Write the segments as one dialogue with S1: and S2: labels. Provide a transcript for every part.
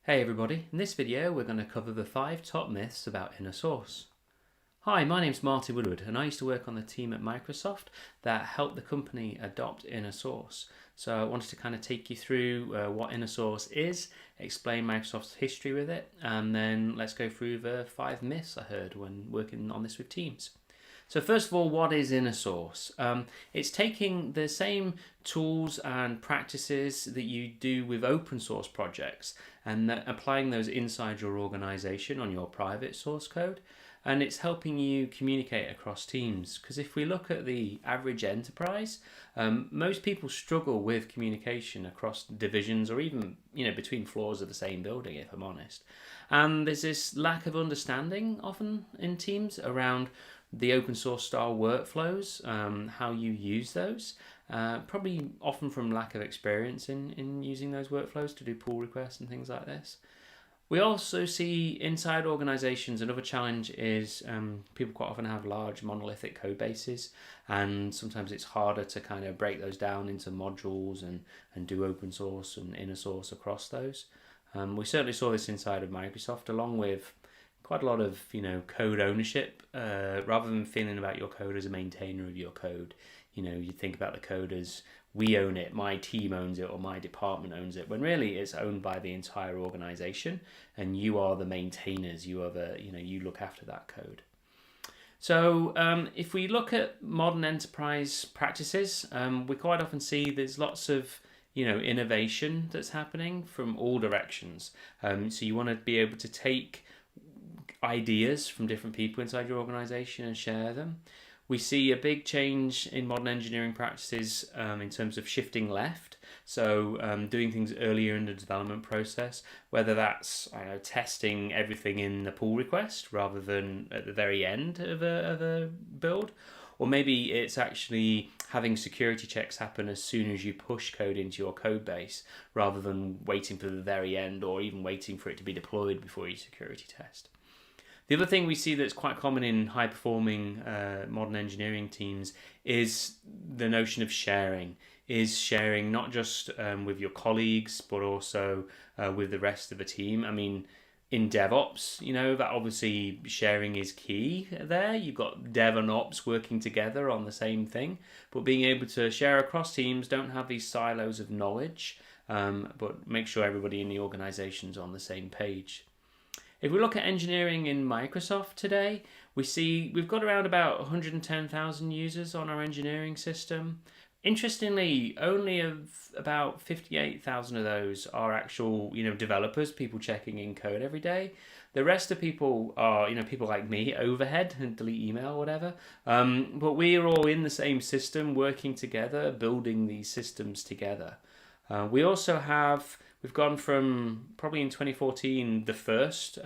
S1: Hey everybody, in this video we're going to cover the 5 top myths about inner source. Hi, my name's Marty Woodward and I used to work on the team at Microsoft that helped the company adopt inner source. So I wanted to kind of take you through what inner source is, explain Microsoft's history with it, and then let's go through the 5 myths I heard when working on this with teams. So first of all, what is inner source? It's taking the same tools and practices that you do with open source projects and applying those inside your organization on your private source code. And it's helping you communicate across teams. Because if we look at the average enterprise, most people struggle with communication across divisions or even between floors of the same building, if I'm honest. And there's this lack of understanding often in teams around the open source style workflows, how you use those, probably often from lack of experience in using those workflows to do pull requests and things like this. We also see inside organizations another challenge is people quite often have large monolithic code bases, and sometimes it's harder to kind of break those down into modules and do open source and inner source across those. We certainly saw this inside of Microsoft, along with quite a lot of code ownership, rather than feeling about your code as a maintainer of your code. You think about the code as we own it, my team owns it, or my department owns it, when really it's owned by the entire organization and you are the maintainers, you look after that code. So if we look at modern enterprise practices, we quite often see there's lots of innovation that's happening from all directions. So you want to be able to take ideas from different people inside your organization and share them. We see a big change in modern engineering practices in terms of shifting left, so doing things earlier in the development process, whether that's testing everything in the pull request rather than at the very end of a build, or maybe it's actually having security checks happen as soon as you push code into your code base rather than waiting for the very end or even waiting for it to be deployed before you security test. The other thing we see that's quite common in high-performing modern engineering teams is the notion of sharing. Is sharing not just with your colleagues, but also with the rest of the team. I mean, in DevOps, that obviously sharing is key there. You've got Dev and Ops working together on the same thing, but being able to share across teams, don't have these silos of knowledge, but make sure everybody in the organization's on the same page. If we look at engineering in Microsoft today, we see we've got around about 110,000 users on our engineering system. Interestingly, only about 58,000 of those are actual, developers, people checking in code every day. The rest of people are, people like me, overhead and delete email, whatever. But we are all in the same system, working together, building these systems together. We've gone from probably in 2014 the first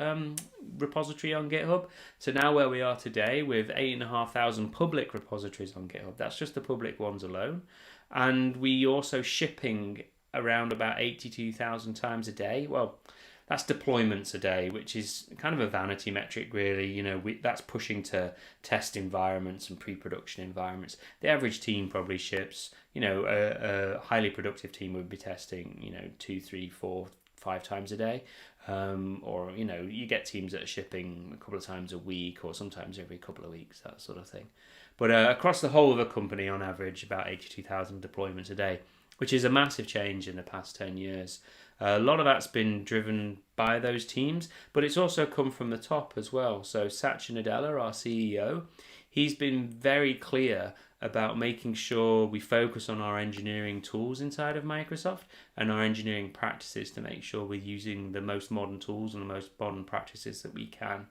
S1: repository on GitHub to now where we are today with 8,500 public repositories on GitHub. That's just the public ones alone. And we also shipping around about 82,000 times a day. Well, that's deployments a day, which is kind of a vanity metric, really. That's pushing to test environments and pre-production environments. The average team probably ships, a highly productive team would be testing, 2, 3, 4, 5 times a day. Or, you get teams that are shipping a couple of times a week or sometimes every couple of weeks, that sort of thing. But across the whole of a company, on average, about 82,000 deployments a day, which is a massive change in the past 10 years. A lot of that's been driven by those teams, but it's also come from the top as well. So Satya Nadella, our CEO, he's been very clear about making sure we focus on our engineering tools inside of Microsoft and our engineering practices to make sure we're using the most modern tools and the most modern practices that we can.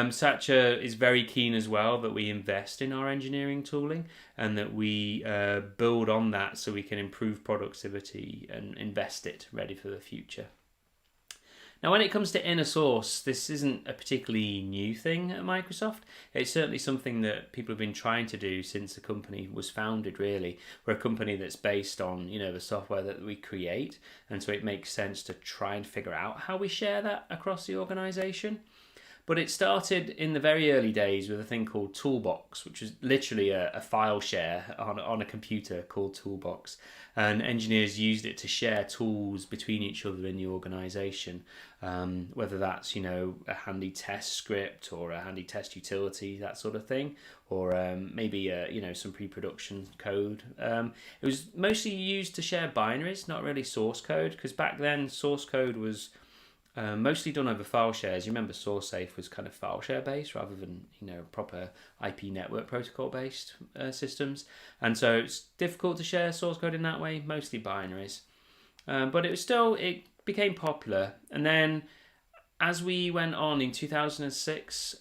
S1: Satya is very keen as well that we invest in our engineering tooling and that we build on that so we can improve productivity and invest it ready for the future. Now, when it comes to inner source, this isn't a particularly new thing at Microsoft. It's certainly something that people have been trying to do since the company was founded, really. We're a company that's based on, the software that we create, and so it makes sense to try and figure out how we share that across the organization. But it started in the very early days with a thing called Toolbox, which was literally a file share on a computer called Toolbox. And engineers used it to share tools between each other in the organization, whether that's, a handy test script or a handy test utility, that sort of thing, or maybe, some pre-production code. It was mostly used to share binaries, not really source code, because back then source code was mostly done over file shares. You remember SourceSafe was kind of file share based rather than proper IP network protocol based systems, and so it's difficult to share source code in that way. Mostly binaries, but it became popular. And then as we went on in 2006,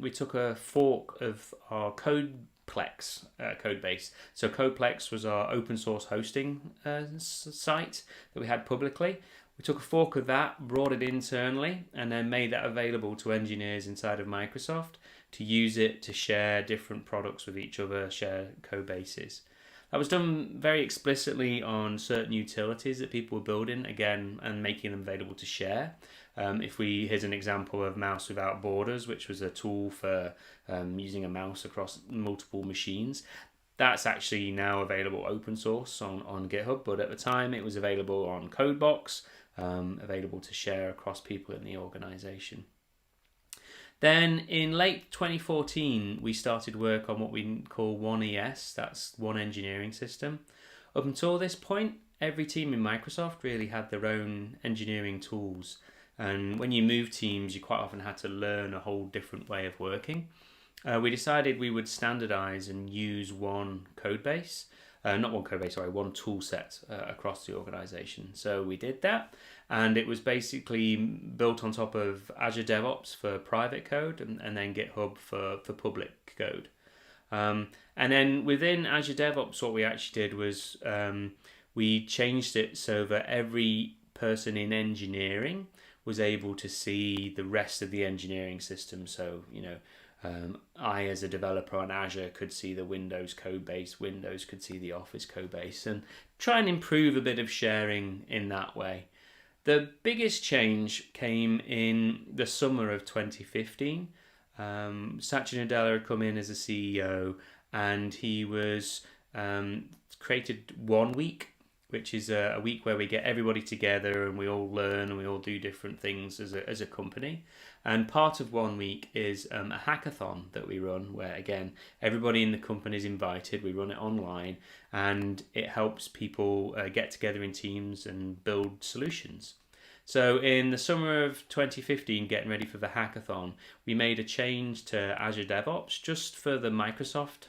S1: we took a fork of our Codeplex code base. So Codeplex was our open source hosting site that we had publicly. We took a fork of that, brought it internally, and then made that available to engineers inside of Microsoft to use it to share different products with each other, share code bases. That was done very explicitly on certain utilities that people were building, again, and making them available to share. Here's an example of Mouse Without Borders, which was a tool for using a mouse across multiple machines. That's actually now available open source on GitHub, but at the time it was available on Codebox, available to share across people in the organization. Then in late 2014, we started work on what we call One ES, that's One Engineering System. Up until this point, every team in Microsoft really had their own engineering tools. And when you move teams, you quite often had to learn a whole different way of working. We decided we would standardize and use one code base. One tool set across the organization. So we did that, and it was basically built on top of Azure DevOps for private code and then GitHub for public code. And then within Azure DevOps, what we actually did was we changed it so that every person in engineering was able to see the rest of the engineering system. So, I, as a developer on Azure, could see the Windows code base, Windows could see the Office code base, and try and improve a bit of sharing in that way. The biggest change came in the summer of 2015. Satya Nadella had come in as a CEO, and he was created 1 week, which is a week where we get everybody together and we all learn and we all do different things as a company. And part of 1 week is a hackathon that we run, where again everybody in the company is invited. We run it online, and it helps people get together in teams and build solutions. So in the summer of 2015, getting ready for the hackathon, we made a change to Azure DevOps just for the Microsoft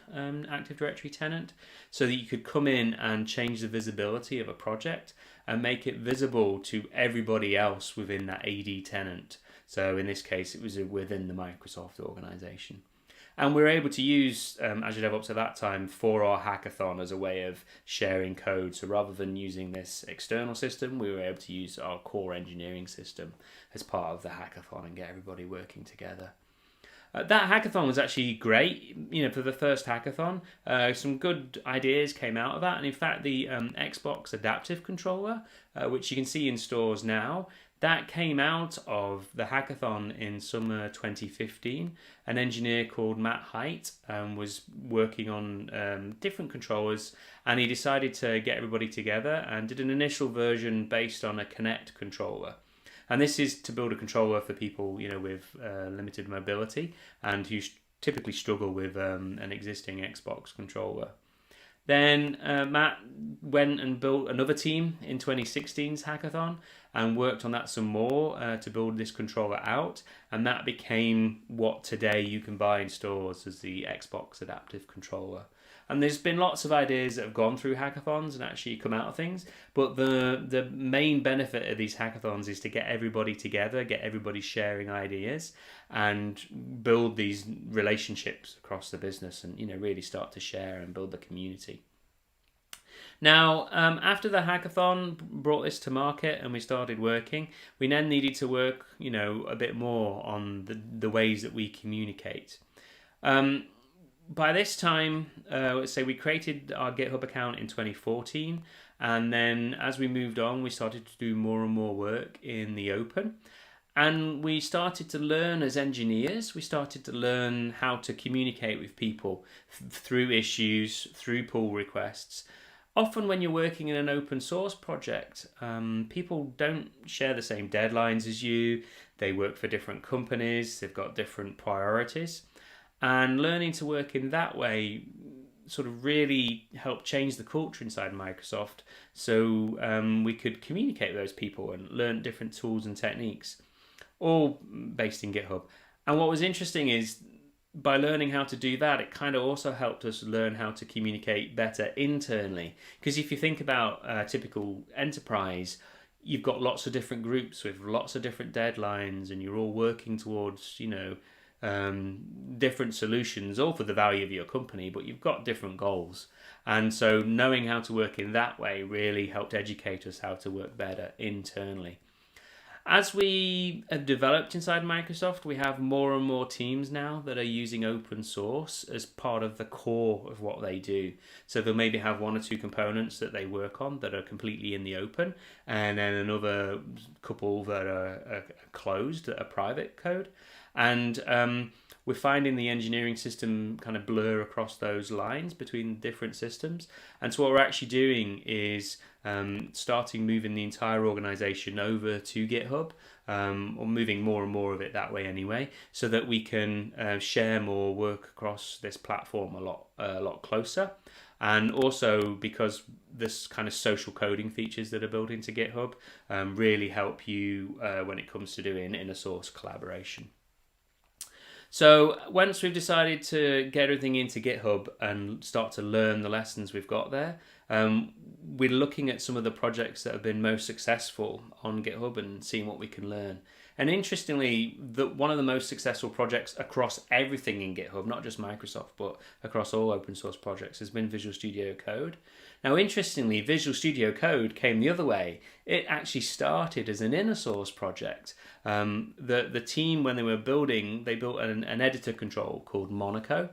S1: Active Directory tenant, so that you could come in and change the visibility of a project and make it visible to everybody else within that AD tenant. So in this case, it was within the Microsoft organization. And we were able to use Azure DevOps at that time for our hackathon as a way of sharing code. So rather than using this external system, we were able to use our core engineering system as part of the hackathon and get everybody working together. That hackathon was actually great. For the first hackathon, some good ideas came out of that. And in fact, the Xbox Adaptive Controller, which you can see in stores now, that came out of the hackathon in summer 2015. An engineer called Matt Height was working on different controllers, and he decided to get everybody together and did an initial version based on a Kinect controller. And this is to build a controller for people, with limited mobility and who typically struggle with an existing Xbox controller. Then Matt went and built another team in 2016's hackathon and worked on that some more to build this controller out. And that became what today you can buy in stores as the Xbox Adaptive Controller. And there's been lots of ideas that have gone through hackathons and actually come out of things. But the main benefit of these hackathons is to get everybody together, get everybody sharing ideas, and build these relationships across the business and, really start to share and build the community. Now, after the hackathon brought this to market and we started working, we then needed to work, a bit more on the ways that we communicate. By this time, let's say we created our GitHub account in 2014, and then as we moved on, we started to do more and more work in the open. And we started to learn as engineers, we started to learn how to communicate with people through issues, through pull requests. Often when you're working in an open source project, people don't share the same deadlines as you. They work for different companies, they've got different priorities. And learning to work in that way sort of really helped change the culture inside Microsoft, so we could communicate with those people and learn different tools and techniques, all based in GitHub. And what was interesting is by learning how to do that, it kind of also helped us learn how to communicate better internally. Because if you think about a typical enterprise, you've got lots of different groups with lots of different deadlines, and you're all working towards, different solutions, all for the value of your company, but you've got different goals. And so knowing how to work in that way really helped educate us how to work better internally. As we have developed inside Microsoft, we have more and more teams now that are using open source as part of the core of what they do. So they'll maybe have one or two components that they work on that are completely in the open, and then another couple that are closed, that are private code. And we're finding the engineering system kind of blur across those lines between different systems. And so what we're actually doing is starting moving the entire organization over to GitHub, or moving more and more of it that way anyway, so that we can share more work across this platform a lot closer. And also because this kind of social coding features that are built into GitHub really help you when it comes to doing inner source collaboration. So once we've decided to get everything into GitHub and start to learn the lessons we've got there, we're looking at some of the projects that have been most successful on GitHub and seeing what we can learn. And interestingly, one of the most successful projects across everything in GitHub, not just Microsoft, but across all open source projects, has been Visual Studio Code. Now, interestingly, Visual Studio Code came the other way. It actually started as an inner source project. The team, when they were building, they built an editor control called Monaco.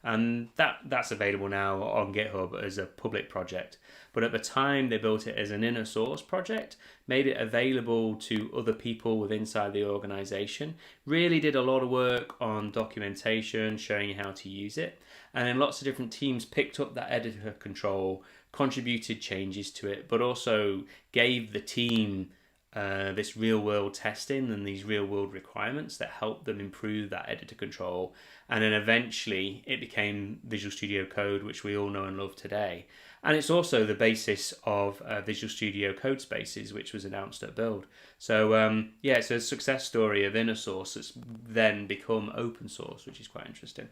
S1: And that's available now on GitHub as a public project. But at the time, they built it as an inner source project, made it available to other people within inside the organization, really did a lot of work on documentation, showing you how to use it. And then lots of different teams picked up that editor control, contributed changes to it, but also gave the team this real-world testing and these real-world requirements that helped them improve that editor control. And then eventually it became Visual Studio Code, which we all know and love today. And it's also the basis of Visual Studio Code Spaces, which was announced at Build. So it's a success story of inner source that's then become open source, which is quite interesting.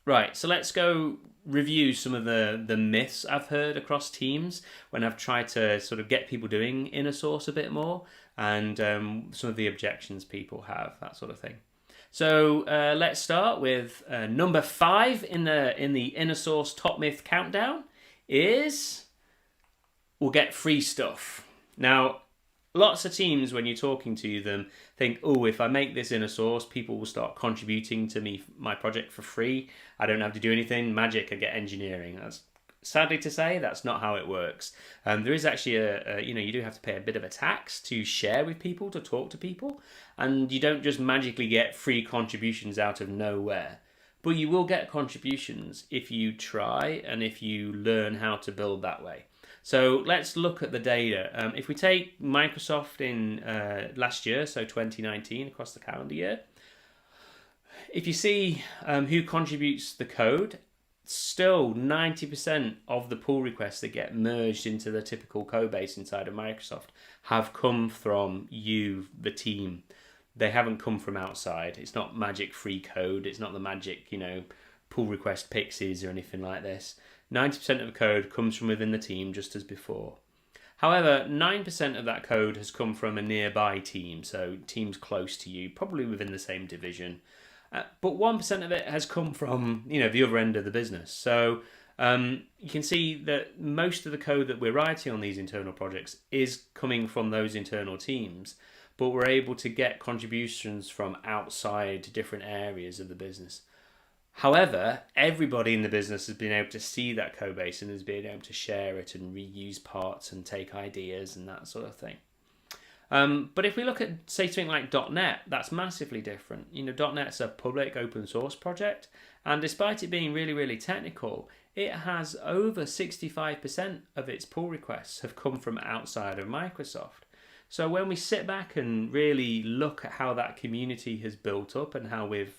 S1: Right, so let's go review some of the myths I've heard across teams when I've tried to sort of get people doing inner source a bit more, and some of the objections people have, that sort of thing. So let's start with number 5 in the inner source top myth countdown is we'll get free stuff. Now, lots of teams, when you're talking to them, think, oh, if I make this inner source, people will start contributing to my project for free. I don't have to do anything. Magic, I get engineering. That's sadly to say, that's not how it works. There is actually you do have to pay a bit of a tax to share with people, to talk to people, and you don't just magically get free contributions out of nowhere. But you will get contributions if you try and if you learn how to build that way. So let's look at the data. If we take Microsoft in last year, so 2019, across the calendar year, if you see who contributes the code, still 90% of the pull requests that get merged into the typical code base inside of Microsoft have come from you, the team. They haven't come from outside. It's not magic free code. It's not the magic, pull request pixies or anything like this. 90% of the code comes from within the team, just as before. However, 9% of that code has come from a nearby team, so teams close to you, probably within the same division. But 1% of it has come from, the other end of the business. So you can see that most of the code that we're writing on these internal projects is coming from those internal teams, but we're able to get contributions from outside different areas of the business. However, everybody in the business has been able to see that code base and has been able to share it and reuse parts and take ideas and that sort of thing. But if we look at, say, something like .NET, that's massively different. .NET's a public open source project, and despite it being really, really technical, it has over 65% of its pull requests have come from outside of Microsoft. So when we sit back and really look at how that community has built up and how we've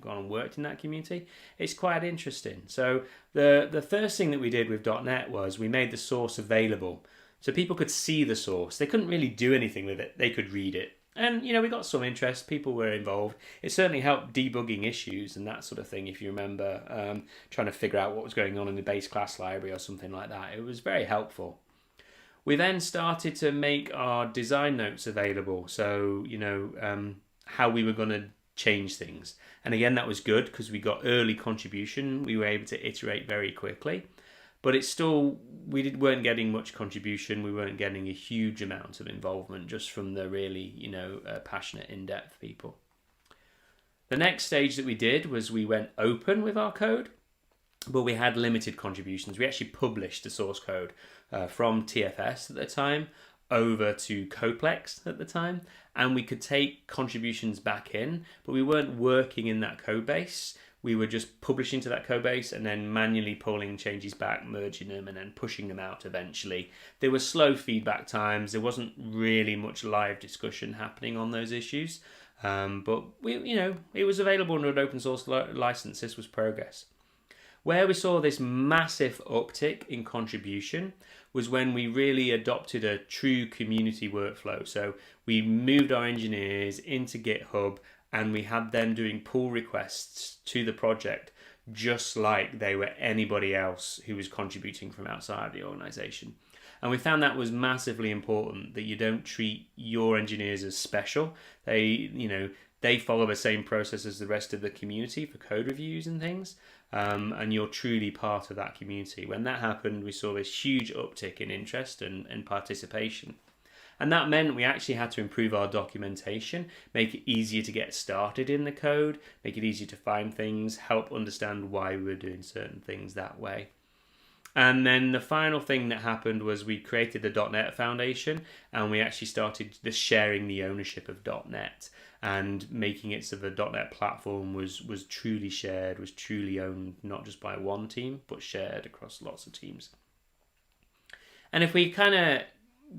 S1: gone and worked in that community, it's quite interesting. So the first thing that we did with .NET was we made the source available. So people could see the source. They couldn't really do anything with it. They could read it. And, we got some interest. People were involved. It certainly helped debugging issues and that sort of thing, if you remember, trying to figure out what was going on in the base class library or something like that. It was very helpful. We then started to make our design notes available. So, how we were going to change things. And again, that was good because we got early contribution. We were able to iterate very quickly. But it's still, weren't getting much contribution. We weren't getting a huge amount of involvement just from the really, passionate, in-depth people. The next stage that we did was we went open with our code, but we had limited contributions. We actually published the source code from TFS at the time over to Codeplex at the time, and we could take contributions back in, but we weren't working in that code base. We were just publishing to that code base and then manually pulling changes back, merging them, and then pushing them out eventually. There were slow feedback times. There wasn't really much live discussion happening on those issues. But it was available under an open source license. This was progress. Where we saw this massive uptick in contribution was when we really adopted a true community workflow. So we moved our engineers into GitHub, and we had them doing pull requests to the project just like they were anybody else who was contributing from outside the organization. And we found that was massively important, that you don't treat your engineers as special. They follow the same process as the rest of the community for code reviews and things, and you're truly part of that community. When that happened, we saw this huge uptick in interest and participation. And that meant we actually had to improve our documentation, make it easier to get started in the code, make it easier to find things, help understand why we were doing certain things that way. And then the final thing that happened was we created the .NET Foundation, and we actually started sharing the ownership of .NET and making it so the .NET platform was truly shared, was truly owned, not just by one team, but shared across lots of teams. And if we kind of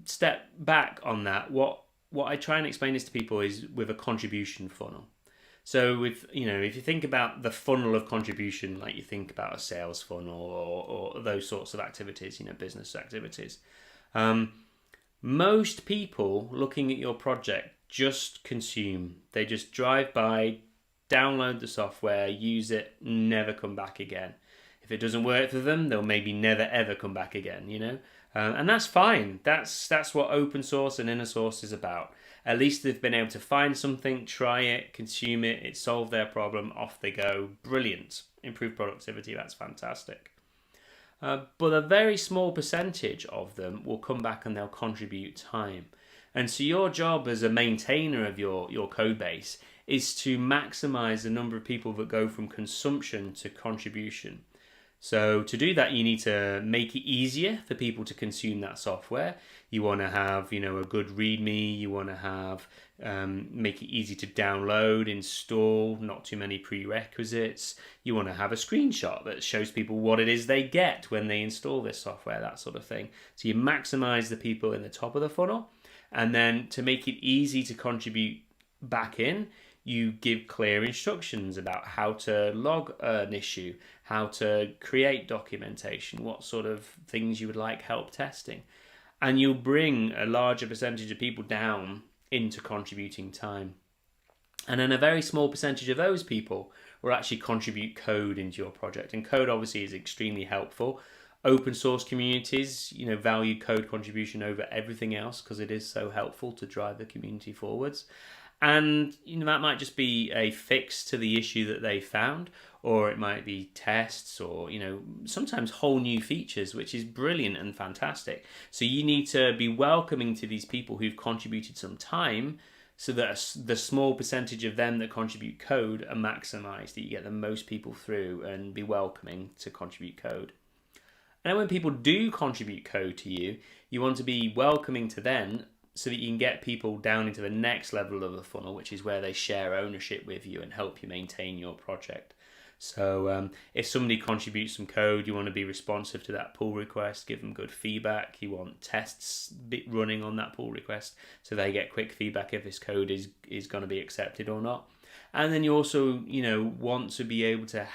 S1: step back on that, what I try and explain this to people is with a contribution funnel. So if you think about the funnel of contribution, like you think about a sales funnel or those sorts of activities, business activities, most people looking at your project just consume. They just drive by, download the software, use it, never come back again. If it doesn't work for them, they'll maybe never ever come back again, and that's fine. That's what open source and inner source is about. At least they've been able to find something, try it, consume it, it solved their problem, off they go. Brilliant. Improved productivity, that's fantastic. But a very small percentage of them will come back and they'll contribute time. And so your job as a maintainer of your code base is to maximize the number of people that go from consumption to contribution. So to do that, you need to make it easier for people to consume that software. You want to have, a good README. You want to have make it easy to download, install, not too many prerequisites. You want to have a screenshot that shows people what it is they get when they install this software, that sort of thing. So you maximize the people in the top of the funnel, and then to make it easy to contribute back in, you give clear instructions about how to log an issue, how to create documentation, what sort of things you would like help testing. And you'll bring a larger percentage of people down into contributing time. And then a very small percentage of those people will actually contribute code into your project. And code obviously is extremely helpful. Open source communities, value code contribution over everything else because it is so helpful to drive the community forwards. And that might just be a fix to the issue that they found, or it might be tests, or sometimes whole new features, which is brilliant and fantastic. So you need to be welcoming to these people who've contributed some time, so that the small percentage of them that contribute code are maximized, that you get the most people through, and be welcoming to contribute code. And then when people do contribute code to you, you want to be welcoming to them so that you can get people down into the next level of the funnel, which is where they share ownership with you and help you maintain your project. So if somebody contributes some code, you want to be responsive to that pull request, give them good feedback. You want tests running on that pull request so they get quick feedback if this code is going to be accepted or not. And then you also, want to be able to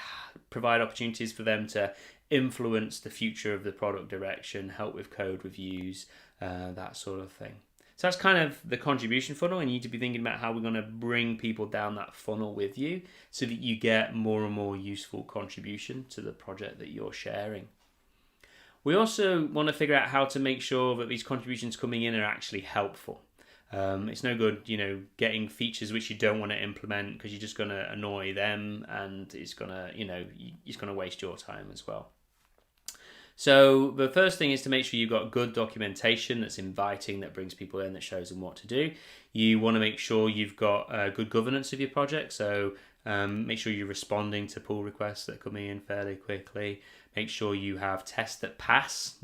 S1: provide opportunities for them to influence the future of the product direction, help with code reviews, that sort of thing. So that's kind of the contribution funnel, and you need to be thinking about how we're going to bring people down that funnel with you so that you get more and more useful contribution to the project that you're sharing. We also want to figure out how to make sure that these contributions coming in are actually helpful. It's no good, getting features which you don't want to implement because you're just going to annoy them, and it's going to, it's going to waste your time as well. So the first thing is to make sure you've got good documentation that's inviting, that brings people in, that shows them what to do. You want to make sure you've got good governance of your project. So make sure you're responding to pull requests that come in fairly quickly. Make sure you have tests that pass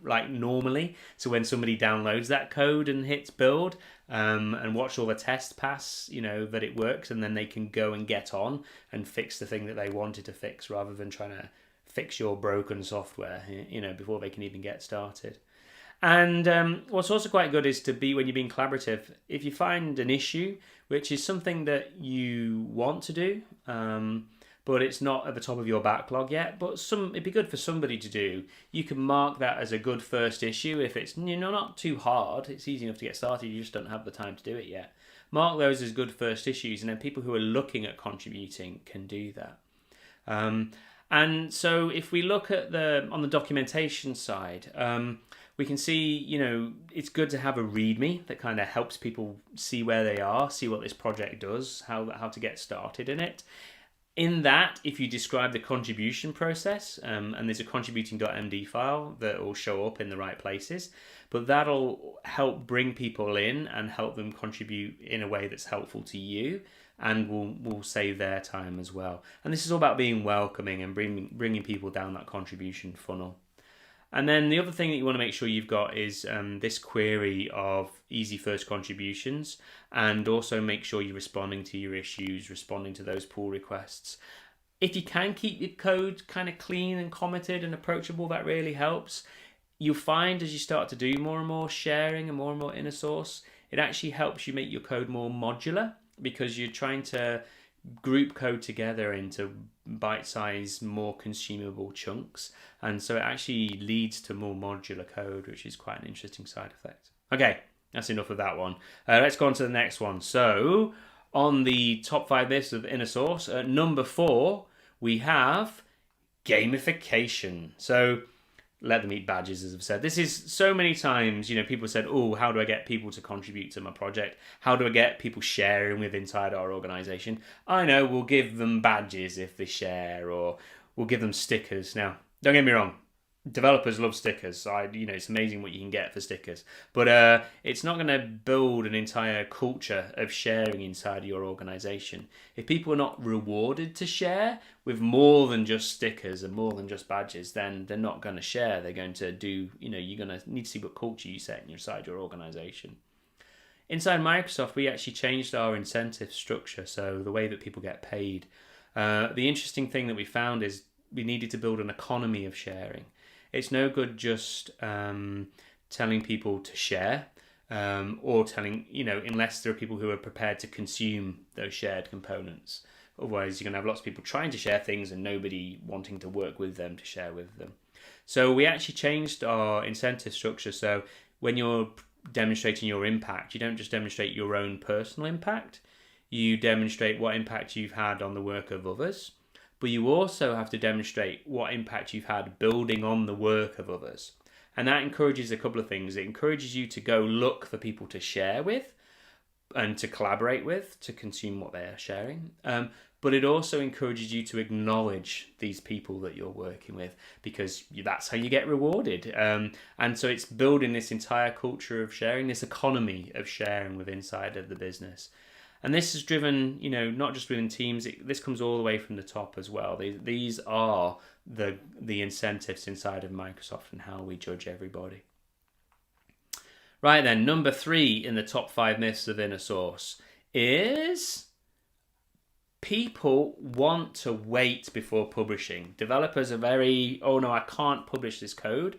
S1: like normally. So when somebody downloads that code and hits build, and watch all the tests pass, that it works, and then they can go and get on and fix the thing that they wanted to fix rather than trying to fix your broken software, before they can even get started. And what's also quite good is to be, when you're being collaborative, if you find an issue, which is something that you want to do, but it's not at the top of your backlog yet, but it'd be good for somebody to do, you can mark that as a good first issue. If it's not too hard, it's easy enough to get started, you just don't have the time to do it yet. Mark those as good first issues, and then people who are looking at contributing can do that. And so if we look at on the documentation side, we can see, it's good to have a README that kind of helps people see where they are, see what this project does, how to get started in it. In that, if you describe the contribution process, and there's a contributing.md file that will show up in the right places, but that'll help bring people in and help them contribute in a way that's helpful to you, and will save their time as well. And this is all about being welcoming and bringing people down that contribution funnel. And then the other thing that you want to make sure you've got is this query of easy first contributions, and also make sure you're responding to your issues, responding to those pull requests. If you can keep your code kind of clean and commented and approachable, that really helps. You'll find as you start to do more and more sharing and more inner source, it actually helps you make your code more modular, because you're trying to group code together into bite-sized, more consumable chunks, and so it actually leads to more modular code, which is quite an interesting side effect. Okay, that's enough of that one. Let's go on to the next one. So on the top 5 list of inner source, at number 4 we have gamification. So let them eat badges, as I've said. This is so many times, people said, oh, how do I get people to contribute to my project? How do I get people sharing with inside our organization? I know, we'll give them badges if they share, or we'll give them stickers. Now, don't get me wrong. Developers love stickers. It's amazing what you can get for stickers. But it's not going to build an entire culture of sharing inside your organization. If people are not rewarded to share with more than just stickers and more than just badges, then they're not going to share. They're going to do, you're going to need to see what culture you set inside your organization. Inside Microsoft, we actually changed our incentive structure, so the way that people get paid. The interesting thing that we found is we needed to build an economy of sharing. It's no good just telling people to share, or telling, unless there are people who are prepared to consume those shared components. Otherwise, you're going to have lots of people trying to share things and nobody wanting to work with them to share with them. So we actually changed our incentive structure. So when you're demonstrating your impact, you don't just demonstrate your own personal impact. You demonstrate what impact you've had on the work of others. But you also have to demonstrate what impact you've had building on the work of others. And that encourages a couple of things. It encourages you to go look for people to share with and to collaborate with, to consume what they're sharing. But it also encourages you to acknowledge these people that you're working with, because that's how you get rewarded. And so it's building this entire culture of sharing, this economy of sharing with inside of the business. And this is driven, not just within teams. This comes all the way from the top as well. These are the incentives inside of Microsoft and how we judge everybody. Right then, number 3 in the top 5 myths of inner source is people want to wait before publishing. Developers are very, oh no, I can't publish this code.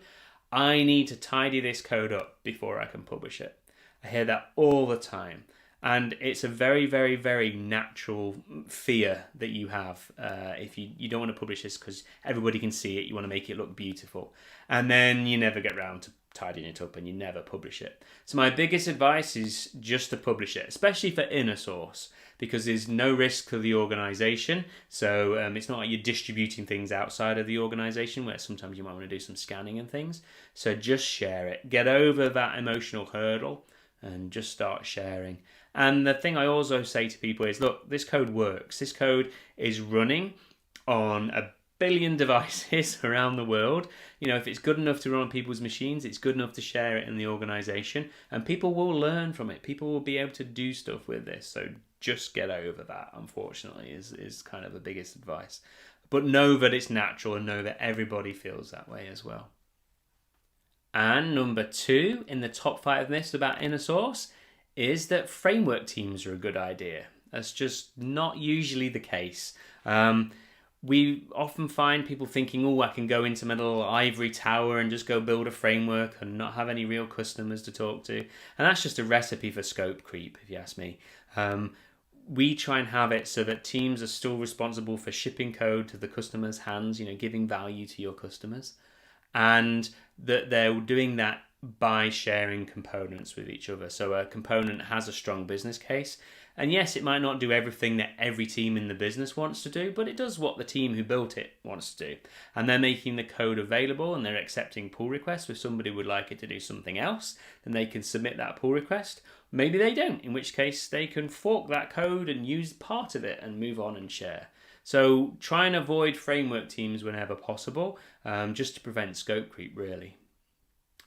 S1: I need to tidy this code up before I can publish it. I hear that all the time. And it's a very, very, very natural fear that you have if you don't want to publish this because everybody can see it. You want to make it look beautiful. And then you never get around to tidying it up and you never publish it. So my biggest advice is just to publish it, especially for inner source, because there's no risk for the organization. So it's not like you're distributing things outside of the organization where sometimes you might want to do some scanning and things. So just share it. Get over that emotional hurdle and just start sharing. And the thing I also say to people is, look, this code works. This code is running on a billion devices around the world. You know, if it's good enough to run on people's machines, it's good enough to share it in the organization, and people will learn from it. People will be able to do stuff with this. So just get over that, unfortunately, is kind of the biggest advice. But know that it's natural and know that everybody feels that way as well. And number 2 in the top 5 myths about inner source is that framework teams are a good idea. That's just not usually the case. We often find people thinking, oh, I can go into my little ivory tower and just go build a framework and not have any real customers to talk to. And that's just a recipe for scope creep, if you ask me. We try and have it so that teams are still responsible for shipping code to the customer's hands, you know, giving value to your customers. And that they're doing that by sharing components with each other. So a component has a strong business case. And yes, it might not do everything that every team in the business wants to do, but it does what the team who built it wants to do. And they're making the code available and they're accepting pull requests. If somebody would like it to do something else, then they can submit that pull request. Maybe they don't, in which case they can fork that code and use part of it and move on and share. So try and avoid framework teams whenever possible, just to prevent scope creep, really.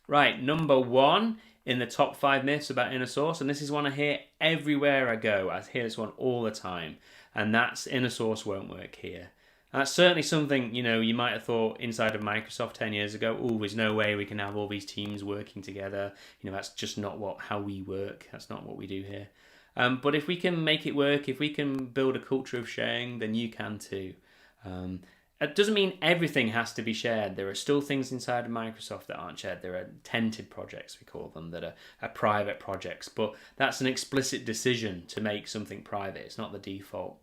S1: Right, number 1 in the top 5 myths about inner source, and this is one I hear everywhere I go. I hear this one all the time, and that's inner source won't work here. That's certainly something, you know, you might have thought inside of Microsoft 10 years ago, oh, there's no way we can have all these teams working together. You know, that's just not how we work. That's not what we do here. But if we can make it work, if we can build a culture of sharing, then you can too. It doesn't mean everything has to be shared. There are still things inside of Microsoft that aren't shared. There are tented projects, we call them, that are private projects. But that's an explicit decision to make something private. It's not the default.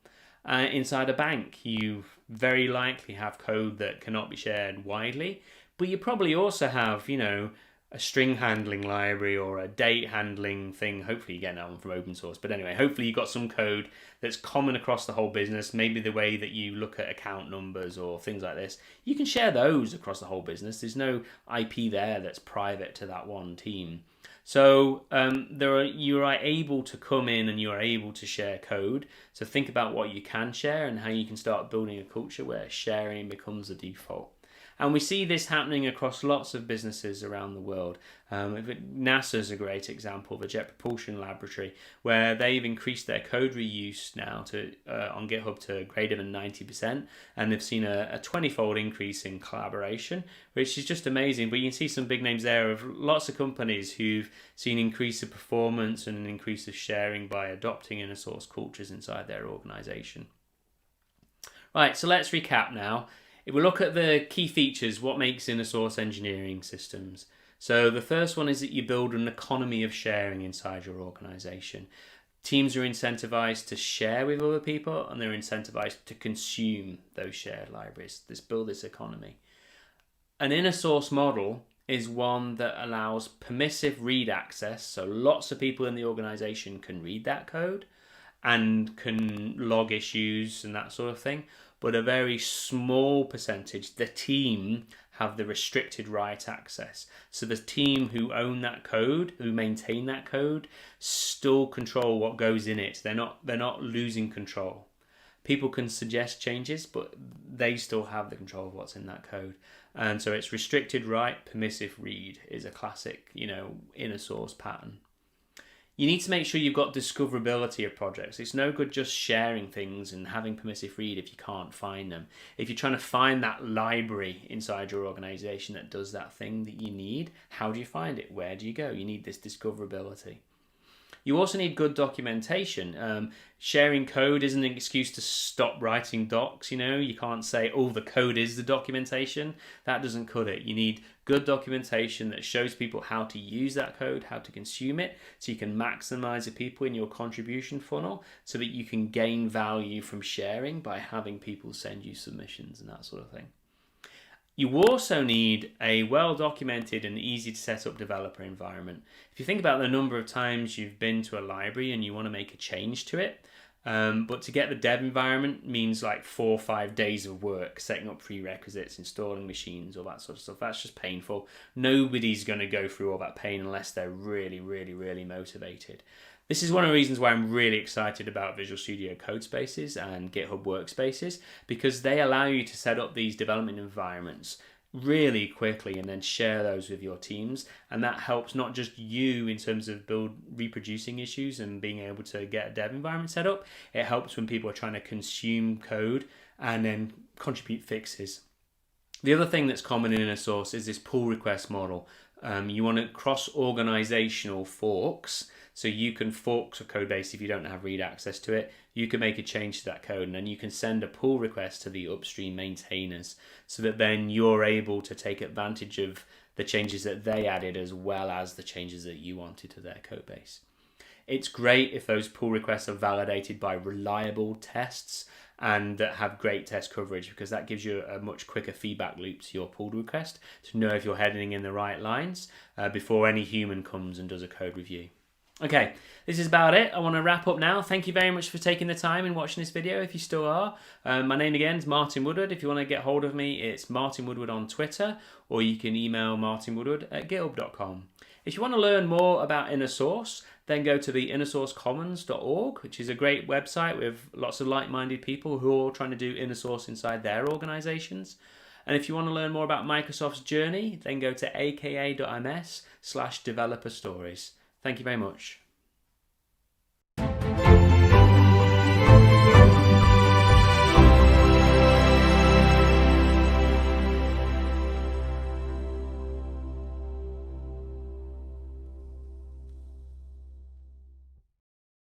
S1: Inside a bank, you very likely have code that cannot be shared widely. But you probably also have, you know, a string handling library or a date handling thing. Hopefully you get that one from open source. But anyway, hopefully you've got some code that's common across the whole business. Maybe the way that you look at account numbers or things like this. You can share those across the whole business. There's no IP there that's private to that one team. So you are able to come in and you are able to share code. So think about what you can share and how you can start building a culture where sharing becomes the default. And we see this happening across lots of businesses around the world. NASA's a great example, the Jet Propulsion Laboratory, where they've increased their code reuse now on GitHub to greater than 90%, and they've seen a 20-fold increase in collaboration, which is just amazing. But you can see some big names there of lots of companies who've seen increase of performance and an increase of sharing by adopting inner source cultures inside their organization. Right, so let's recap now. If we look at the key features, what makes inner source engineering systems? So the first one is that you build an economy of sharing inside your organization. Teams are incentivized to share with other people and they're incentivized to consume those shared libraries. Let's build this economy. An inner source model is one that allows permissive read access. So lots of people in the organization can read that code and can log issues and that sort of thing. But a very small percentage, the team, have the restricted write access. So the team who own that code, who maintain that code, still control what goes in it. They're not losing control. People can suggest changes, but they still have the control of what's in that code. And so it's restricted write, permissive read is a classic, inner source pattern. You need to make sure you've got discoverability of projects. It's no good just sharing things and having permissive read if you can't find them. If you're trying to find that library inside your organization that does that thing that you need, how do you find it? Where do you go? You need this discoverability. You also need good documentation. Sharing code isn't an excuse to stop writing docs. You can't say, oh, the code is the documentation. That doesn't cut it. You need good documentation that shows people how to use that code, how to consume it, so you can maximize the people in your contribution funnel so that you can gain value from sharing by having people send you submissions and that sort of thing. You also need a well-documented and easy to set up developer environment. If you think about the number of times you've been to a library and you want to make a change to it, but to get the dev environment means like 4 or 5 days of work, setting up prerequisites, installing machines, all that sort of stuff. That's just painful. Nobody's going to go through all that pain unless they're really, really, really motivated. This is one of the reasons why I'm really excited about Visual Studio Codespaces and GitHub Workspaces, because they allow you to set up these development environments really quickly and then share those with your teams. And that helps not just you in terms of reproducing issues and being able to get a dev environment set up. It helps when people are trying to consume code and then contribute fixes. The other thing that's common in InnerSource is this pull request model. You want to cross-organizational forks, so you can fork a code base if you don't have read access to it. You can make a change to that code and then you can send a pull request to the upstream maintainers so that then you're able to take advantage of the changes that they added as well as the changes that you wanted to their code base. It's great if those pull requests are validated by reliable tests and that have great test coverage, because that gives you a much quicker feedback loop to your pull request to know if you're heading in the right lines before any human comes and does a code review. Okay, this is about it. I want to wrap up now. Thank you very much for taking the time and watching this video, if you still are. My name again is Martin Woodward. If you want to get hold of me, it's Martin Woodward on Twitter, or you can email martinwoodward@github.com. If you want to learn more about InnerSource, then go to the innersourcecommons.org, which is a great website with lots of like-minded people who are all trying to do InnerSource inside their organizations. And if you want to learn more about Microsoft's journey, then go to aka.ms/developer stories. Thank you very much.